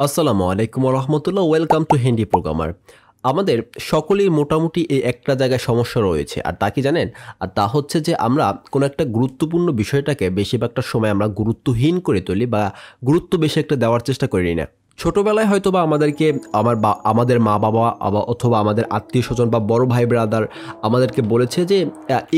আসসালামু আলাইকুম রহমতুল্লাহ। Welcome to Hindi programmer. আমাদের সকলেই মোটামুটি এই একটা জায়গায় সমস্যা রয়েছে, আর তা কি জানেন? আর তা হচ্ছে যে আমরা কোনো একটা গুরুত্বপূর্ণ বিষয়টাকে বেশিরভাগটা সময় আমরা গুরুত্বহীন করে তুলি বা গুরুত্ব বেশি একটা দেওয়ার চেষ্টা করি না। ছোটবেলায় হয়তো বা আমাদেরকে আমাদের মা বাবা অথবা আমাদের আত্মীয় স্বজন বা বড় ভাই ব্রাদার আমাদেরকে বলেছে যে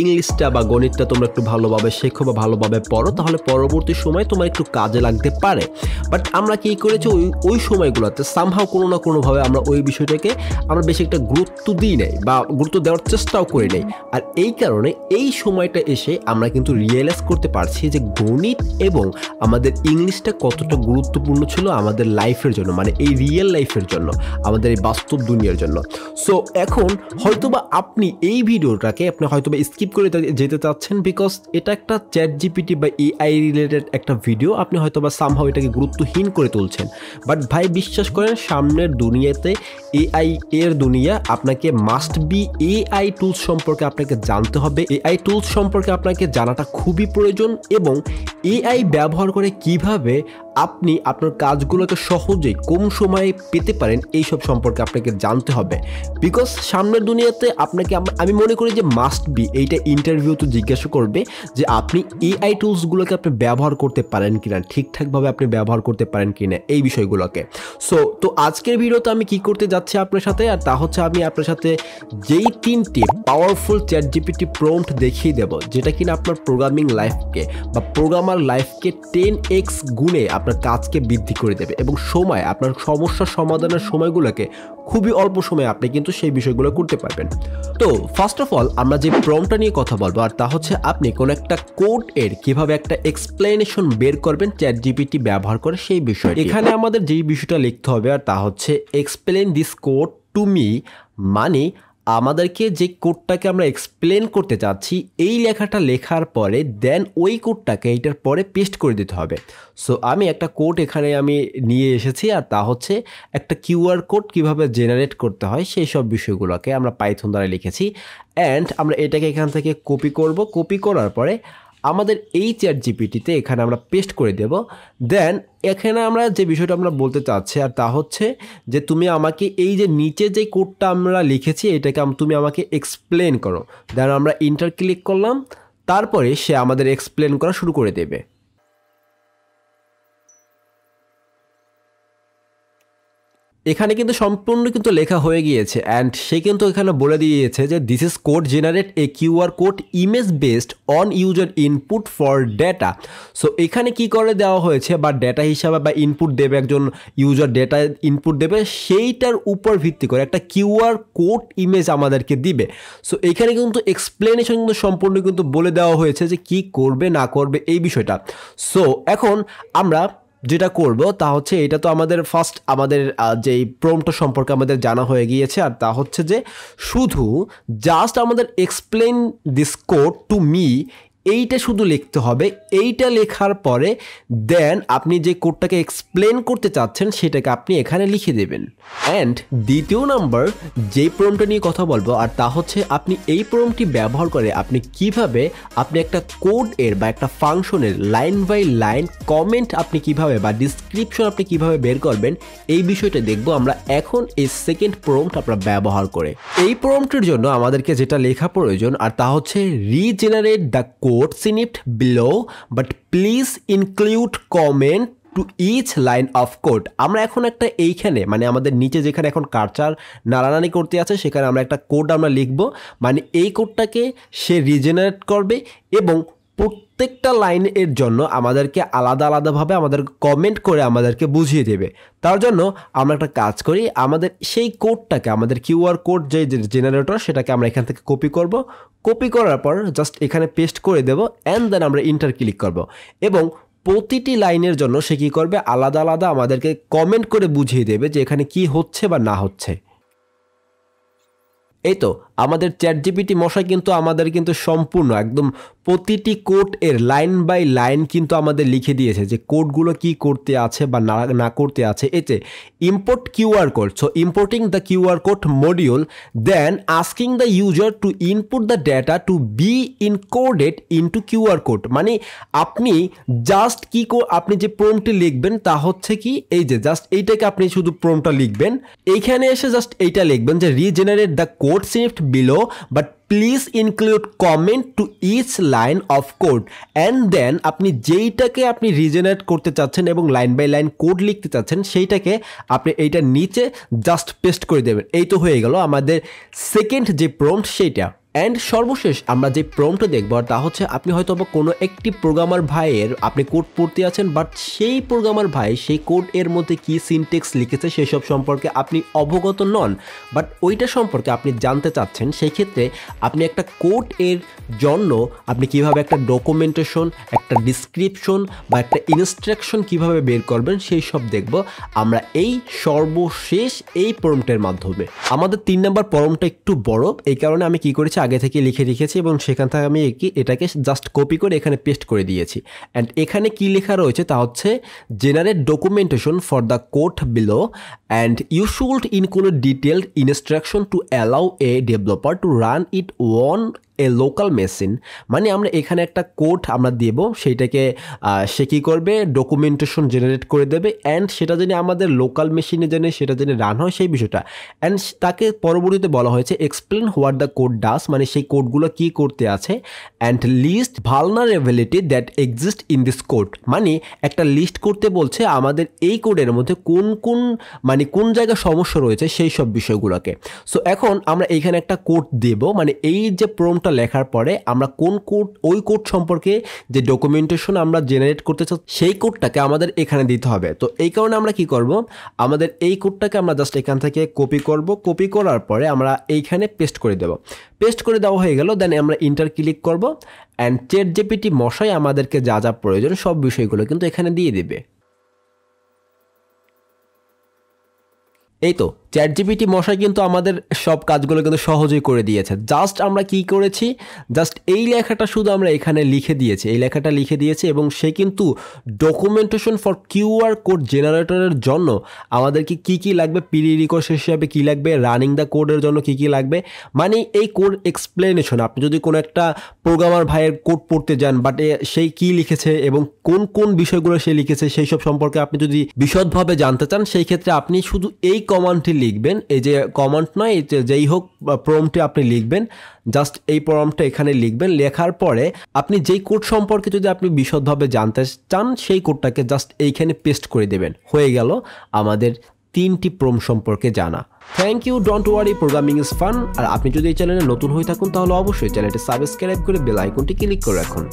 ইংলিশটা বা গণিতটা তোমরা একটু ভালোভাবে শেখো বা ভালোভাবে পড়ো, তাহলে পরবর্তী সময় তোমার একটু কাজে লাগতে পারে। বাট আমরা কী করেছি, ওই সময়গুলোতে সামহাও কোনো না কোনোভাবে আমরা ওই বিষয়টাকে আমরা বেশি একটা গুরুত্ব দিই নাই বা গুরুত্ব দেওয়ার চেষ্টাও করি নাই। আর এই কারণে এই সময়টা এসে আমরা কিন্তু রিয়েলাইজ করতে পারছি যে গণিত এবং আমাদের ইংলিশটা কতটা গুরুত্বপূর্ণ ছিল আমাদের লাইফের জন্য, মানে এই রিয়েল লাইফের জন্য, আমাদের এই বাস্তব দুনিয়ার জন্য। সো এখন হয়তোবা আপনি এই ভিডিওটাকে আপনি হয়তোবা স্কিপ করে যেতে চাচ্ছেন, বিকজ এটা একটা চ্যাট জিপিটি বা এআই রিলেটেড একটা ভিডিও। আপনি হয়তোবা সামহাও এটাকে গুরুত্বহীন করে তুলছেন। বাট ভাই বিশ্বাস করেন, সামনের দুনিয়াতে এআই এর দুনিয়া, আপনাকে মাস্ট বি এআই টুলস সম্পর্কে আপনাকে জানতে হবে। এআই টুলস সম্পর্কে আপনাকে জানাটা খুবই প্রয়োজন, এবং এআই ব্যবহার করে কিভাবে আপনি আপনার কাজগুলোকে সহজেই কম সময়ে পেতে পারেন এইসব সম্পর্কে আপনাকে জানতে হবে। বিকজ সামনের দুনিয়াতে আপনাকে আমি মনে করি যে মাস্ট বি এইটা ইন্টারভিউ তো জিজ্ঞাসা করবে যে আপনি এআই টুলসগুলোকে আপনি ব্যবহার করতে পারেন কিনা, ঠিকঠাকভাবে আপনি ব্যবহার করতে পারেন কিনা এই বিষয়গুলোকে। তো আজকের ভিডিওতে আমি কি করতে যাচ্ছি আপনার সাথে, আর তা হচ্ছে আমি আপনার সাথে যেই 3টি পাওয়ারফুল চ্যাট জিপিটি প্রম্পট দেখিয়ে দেব, যেটা কিনা আপনার প্রোগ্রামিং লাইফকে বা প্রোগ্রামার লাইফকে 10x গুণে আপনার কাজকে বৃদ্ধি করে দেবে, এবং সময় আপনার সমস্যার সমাধানের সময়গুলোকে খুবই অল্প সময়ে আপনি কিন্তু সেই বিষয়গুলো করতে পারবেন। তো ফার্স্ট অফ অল আমরা যে প্রম্পটটা নিয়ে কথা বলবো, আর তা হচ্ছে আপনি কোনো একটা কোড এর কিভাবে একটা এক্সপ্লেনেশন বের করবেন চ্যাট জিপিটি ব্যবহার করে সেই বিষয়। এখানে আমাদের যেই বিষয়টা লিখতে হবে, আর তা হচ্ছে explain this code to me, মানে আমাদেরকে যে কোডটাকে আমরা এক্সপ্লেন করতে চাচ্ছি এই লেখাটা লেখার পরে দেন ওই কোডটাকে এইটার পরে পেস্ট করে দিতে হবে। সো আমি একটা কোড এখানে আমি নিয়ে এসেছি, আর তা হচ্ছে একটা কিউআর কোড কিভাবে জেনারেট করতে হয় সেই সব বিষয়গুলোকে আমরা পাইথন দ্বারা লিখেছি। অ্যান্ড আমরা এটাকে এখান থেকে কপি করব। কপি করার পরে আমাদের এই চ্যাট জিপিটিতে এখানে আমরা পেস্ট করে দেব। দেন এখানে আমরা যে বিষয়টা আমরা বলতে চাচ্ছি, আর তা হচ্ছে যে তুমি আমাকে এই যে নিচে যে কোডটা আমরা লিখেছি এটাকে তুমি আমাকে এক্সপ্লেন করো। দেন আমরা ইন্টার ক্লিক করলাম, তারপরে সে আমাদের এক্সপ্লেন করা শুরু করে দেবে। এখানে কিন্তু সম্পূর্ণ কিন্তু লেখা হয়ে গিয়েছে, অ্যান্ড সে কিন্তু এখানে বলে দিয়েছে যে this is code generate A QR code image based on user input for data. So এখানে কি করে দেওয়া হয়েছে, বা ডেটা হিসাবে বা ইনপুট দেবে একজন ইউজার, ডেটা ইনপুট দেবে, সেইটার উপর ভিত্তি করে একটা কিউআর কোড ইমেজ আমাদেরকে দিবে। সো এখানে কিন্তু এক্সপ্লেনেশন কিন্তু সম্পূর্ণ কিন্তু বলে দেওয়া হয়েছে যে কি করবে না করবে এই বিষয়টা। সো এখন আমরা যেটা করব তা হচ্ছে, এটা তো আমাদের ফার্স্ট আমাদের যেই প্রম্পট সম্পর্কে আমাদের জানা হয়ে গিয়েছে, আর তা হচ্ছে যে শুধু জাস্ট আমাদের explain this code to me এইটা শুধু লিখতে হবে। এইটা লেখার পরে দেন আপনি যে কোডটাকে এক্সপ্লেন করতে চাচ্ছেন সেটাকে আপনি এখানে লিখে দেবেন। অ্যান্ড দ্বিতীয় নাম্বার যেই প্রম্পটটা নিয়ে কথা বলবো, আর তা হচ্ছে আপনি এই প্রম্পটটি ব্যবহার করে আপনি কিভাবে আপনি একটা কোড এর বা একটা ফাংশনের লাইন বাই লাইন কমেন্ট আপনি কিভাবে বা ডিসক্রিপশন আপনি কিভাবে বের করবেন এই বিষয়টা দেখবো আমরা এখন এই সেকেন্ড প্রম্পট আমরা ব্যবহার করে। এই প্রম্পটের জন্য আমাদেরকে যেটা লেখা প্রয়োজন, আর তা হচ্ছে regenerate the code snipped below but please include comment to each line of code। আমরা এখন একটা এইখানে মানে আমাদের নিচে যেখানে এখন কার্সার নাড়ানাড়ি করতে আছে সেখানে আমরা একটা কোড আমরা লিখব, মানে এই কোডটাকে সে রিজেনারেট করবে এবং প্রত্যেকটা লাইনের জন্য আমাদেরকে আলাদা আলাদাভাবে আমাদের কমেন্ট করে আমাদেরকে বুঝিয়ে দেবে। তার জন্য আমরা একটা কাজ করি, আমাদের সেই কোডটাকে আমাদের কিউআর কোড যে জেনারেটর সেটাকে আমরা এখান থেকে কপি করব। কপি করার পর জাস্ট এখানে পেস্ট করে দেব, অ্যান্ড দেন আমরা ইন্টার ক্লিক করব, এবং প্রতিটি লাইনের জন্য সে কী করবে, আলাদা আলাদা আমাদেরকে কমেন্ট করে বুঝিয়ে দেবে যে এখানে কি হচ্ছে বা না হচ্ছে। এই তো আমাদের চ্যাট জিপিটি মশাই কিন্তু আমাদের কিন্তু সম্পূর্ণ একদম প্রতিটি কোড এর লাইন বাই লাইন কিন্তু আমাদের লিখে দিয়েছে যে কোডগুলো কি করতে আছে বা না করতে আছে। এতে import QR code, so importing the QR code module, then asking the user to input the data to be encoded into QR code. মানে আপনি জাস্ট আপনি যে প্রম্পটটি লিখবেন তা হচ্ছে কি এই যে জাস্ট এইটাকে আপনি শুধু প্রম্পটটা লিখবেন, এইখানে এসে জাস্ট এইটা লিখবেন যে regenerate the code snippet below but please include comment to each line of code, and then আপনি যেইটাকে আপনি রিজেনারেট করতে চাচ্ছেন এবং লাইন বাই লাইন কোড লিখতে চাচ্ছেন সেইটাকে আপনি এইটা নিচে জাস্ট পেস্ট করে দেবেন। এই তো হয়ে গেল আমাদের সেকেন্ড যে প্রম্পট সেইটা। অ্যান্ড সর্বশেষ আমরা যে প্রম্পটটা দেখব তা হচ্ছে আপনি হয়তো কোনো একটি প্রোগ্রামার ভাইয়ের আপনি কোড পড়তে আছেন, বাট সেই প্রোগ্রামার ভাই সেই কোড এর মধ্যে কি সিনটেক্স লিখেছে সেসব সম্পর্কে আপনি অবগত নন, বাট ওইটা সম্পর্কে আপনি জানতে চাচ্ছেন। সেই ক্ষেত্রে আপনি একটা কোড এর জন্য আপনি কিভাবে একটা ডকুমেন্টেশন, একটা ডিসক্রিপশন বা একটা ইনস্ট্রাকশন কিভাবে বের করবেন সেই সব দেখব আমরা এই সর্বশেষ এই প্রম্পটের মাধ্যমে। আমাদের 3 নম্বর প্রম্পটটা একটু বড়, এই কারণে আমি কি করেছি আগে থেকে লিখে রেখেছি এবং সেখান থেকে আমি এটাকে জাস্ট কপি করে এখানে পেস্ট করে দিয়েছি। অ্যান্ড এখানে কি লেখা রয়েছে তা হচ্ছে generate documentation for the code below and you should include detailed instruction to allow a developer to run it on a local machine. মানে আমরা এখানে একটা কোড আমরা দেব, সেইটাকে সে কী করবে ডকুমেন্টেশন জেনারেট করে দেবে, অ্যান্ড সেটা যেন আমাদের লোকাল মেশিনে যেন সেটা যেন রান হয় সেই বিষয়টা। অ্যান্ড তাকে পরবর্তীতে বলা হয়েছে explain what the code does, মানে সেই কোডগুলো কী করতে আছে, and list vulnerability that exist in this code. মানে একটা লিস্ট করতে বলছে আমাদের এই কোডের মধ্যে কোন জায়গায় সমস্যা রয়েছে সেই সব বিষয়গুলোকে। সো এখন আমরা এইখানে একটা কোড দেব, মানে এই যে প্রম্পটটা লেখার পরে আমরা কোন কোড, ওই কোড সম্পর্কে যে ডকুমেন্টেশন আমরা জেনারেট করতে চাই সেই কোডটাকে আমাদের এখানে দিতে হবে। তো এই কারণে আমরা কি করব, আমাদের এই কোডটাকে আমরা জাস্ট এখান থেকে কপি করব, কপি করার পরে আমরা এইখানে পেস্ট করে দেব। পেস্ট করে দেওয়া হয়ে গেল, দেন আমরা ইন্টার ক্লিক করব, অ্যান্ড চ্যাট জিপিটি মশাই আমাদেরকে যা যা প্রয়োজন সব বিষয়গুলো কিন্তু এখানে দিয়ে দিবে। এই তো চ্যাট জিপিটি মশাই কিন্তু আমাদের সব কাজগুলো কিন্তু সহজেই করে দিয়েছে। জাস্ট আমরা কি করেছি, জাস্ট এই লেখাটা শুধু আমরা এখানে লিখে দিয়েছি, এই লেখাটা লিখে দিয়েছি এবং সে কিন্তু ডকুমেন্টেশন ফর কিউআর কোড জেনারেটরের জন্য আমাদেরকে কি লাগবে, পিরি রিকোয়েস্ট হিসাবে কী লাগবে, রানিং দ্য কোডের জন্য কি লাগবে, মানে এই কোড এক্সপ্লেনেশন। আপনি যদি কোনো একটা প্রোগ্রামার ভাইয়ের কোড পড়তে যান, বাট সেই কি লিখেছে এবং কোন বিষয়গুলো সে লিখেছে সেই সব সম্পর্কে আপনি যদি বিশদভাবে জানতে চান, সেই ক্ষেত্রে আপনি শুধু এই কমান্ডটি লিখবেন, এই যে কমান্ড নয় যেই হোক প্রম্পটে আপনি লিখবেন, জাস্ট এই প্রম্পটটা এখানে লিখবেন। লেখার পরে আপনি যেই কোড সম্পর্কে যদি আপনি বিশদভাবে জানতে চান সেই কোডটাকে জাস্ট এইখানে পেস্ট করে দেবেন। হয়ে গেল আমাদের 3টি প্রম্পট সম্পর্কে জানা। Thank you, don't worry, programming is fun. আর আপনি যদি এই চ্যানেলে নতুন হয়ে থাকুন তাহলে অবশ্যই চ্যানেলটি সাবস্ক্রাইব করে বেল আইকনটি ক্লিক করে রাখুন।